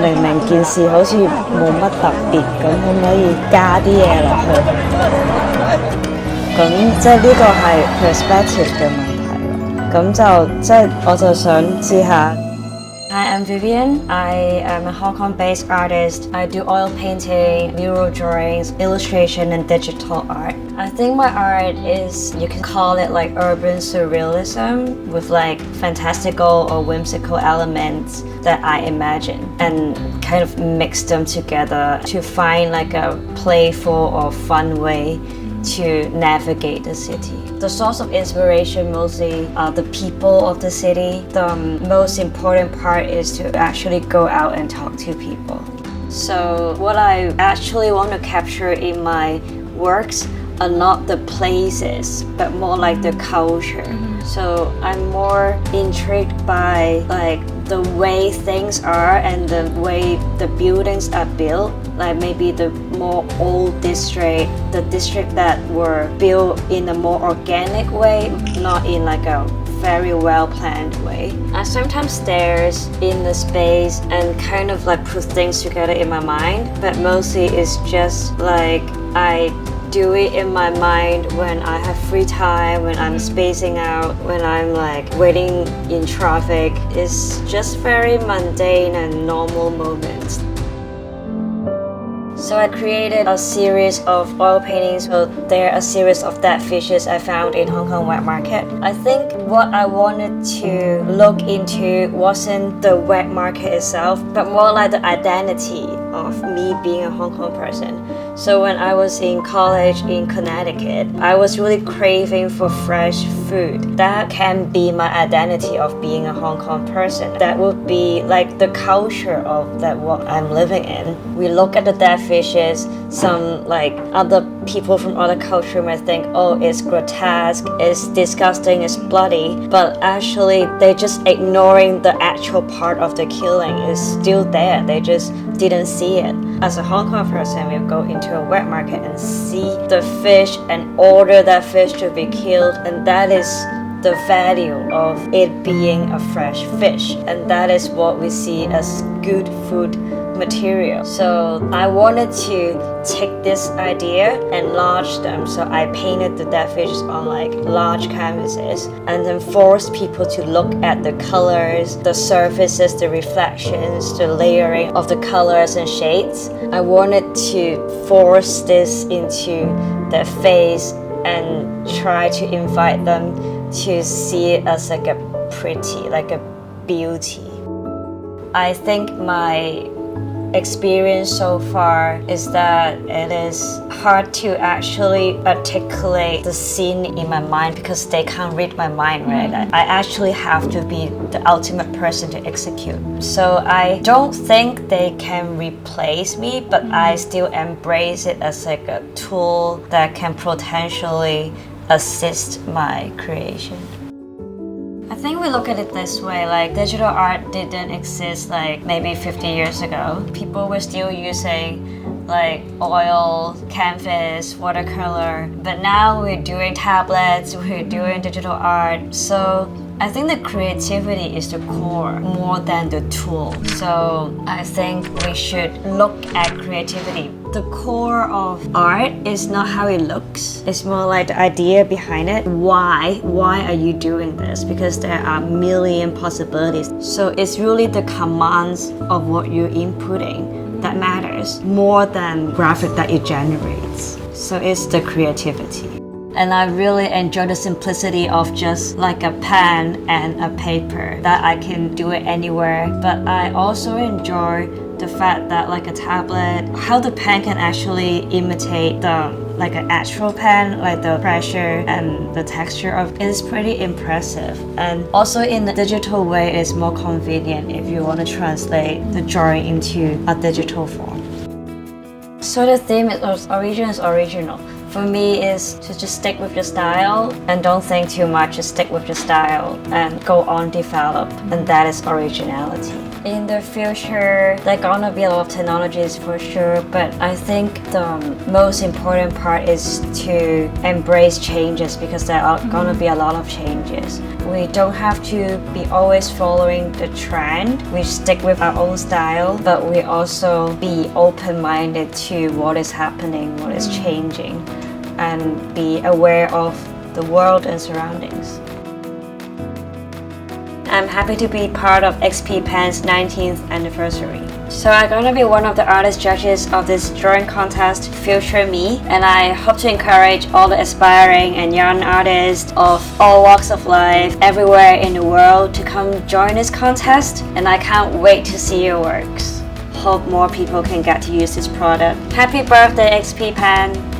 明明件事好似冇乜特別，咁可唔可以加啲嘢落去？咁即係呢個係 perspective 嘅問題咯。咁就即係我就想試下。Hi, I'm Vivian. I am a Hong Kong-based artist. I do oil painting, mural drawings, illustration, and digital art. I think my art is, you can call it like urban surrealism with like fantastical or whimsical elements that I imagine and kind of mix them together to find like a playful or fun way to navigate the city. The source of inspiration mostly are the people of the city. The most important part is to actually go out and talk to people. So what I actually want to capture in my works are not the places, but more like the culture. So I'm more intrigued by like the way things are and the way the buildings are built. Like maybe the more old district, the district that were built in a more organic way, not in like a very well planned way. I sometimes stare in the space and kind of like put things together in my mind, but mostly it's just like I do it in my mind when I have free time, when I'm spacing out, when I'm like waiting in traffic. It's just very mundane and normal moments. So I created a series of oil paintings. So they're a series of dead fishes I found in Hong Kong wet market. I think what I wanted to look into wasn't the wet market itself, but more like the identity of me being a Hong Kong person. So when I was in college in Connecticut, I was really craving for fresh food. That can be my identity of being a Hong Kong person. That would be like the culture of that what I'm living in. We look at the dead fishes, some like other people from other culture might think, oh, it's grotesque, it's disgusting, it's bloody, but actually they just ignoring the actual part of the killing is still there. They just didn't see it. As a Hong Kong person, we go into a wet market and see the fish and order that fish to be killed, and that is the value of it being a fresh fish, and that is what we see as good food material. So I wanted to take this idea and enlarge them, so I painted the dead fishes on like large canvases and then forced people to look at the colors, the surfaces, the reflections, the layering of the colors and shades. I wanted to force this into their face and try to invite them to see it as like a pretty, like a beauty. I think my experience so far is that it is hard to actually articulate the scene in my mind because they can't read my mind, right? I actually have to be the ultimate person to execute. So I don't think they can replace me, but I still embrace it as like a tool that can potentially assist my creation. I think we look at it this way, like digital art didn't exist like maybe 50 years ago. People were still using like oil, canvas, watercolor, but now we're doing tablets, we're doing digital art. So I think the creativity is the core more than the tool. So I think we should look at creativity. The core of art is not how it looks. It's more like the idea behind it. Why are you doing this? Because there are a million possibilities. So it's really the commands of what you're inputting that matters more than graphic that it generates. So it's the creativity. And I really enjoy the simplicity of just like a pen and a paper, that I can do it anywhere. But I also enjoy the fact that like a tablet, how the pen can actually imitate the like an actual pen, like the pressure and the texture of it is pretty impressive. And also in the digital way, it's more convenient if you want to translate the drawing into a digital form. So the theme is original. for me is to just stick with your style and don't think too much, just stick with your style and go on develop, and that is originality. In the future, there are gonna be a lot of technologies for sure, but I think the most important part is to embrace changes, because there are gonna be a lot of changes. We don't have to be always following the trend. We stick with our own style, but we also be open-minded to what is happening, what is changing, and be aware of the world and surroundings. I'm happy to be part of XPPen's 19th anniversary. So I'm gonna be one of the artist judges of this drawing contest, Future Me, and I hope to encourage all the aspiring and young artists of all walks of life everywhere in the world to come join this contest, and I can't wait to see your works. Hope more people can get to use this product. Happy birthday, XPPen!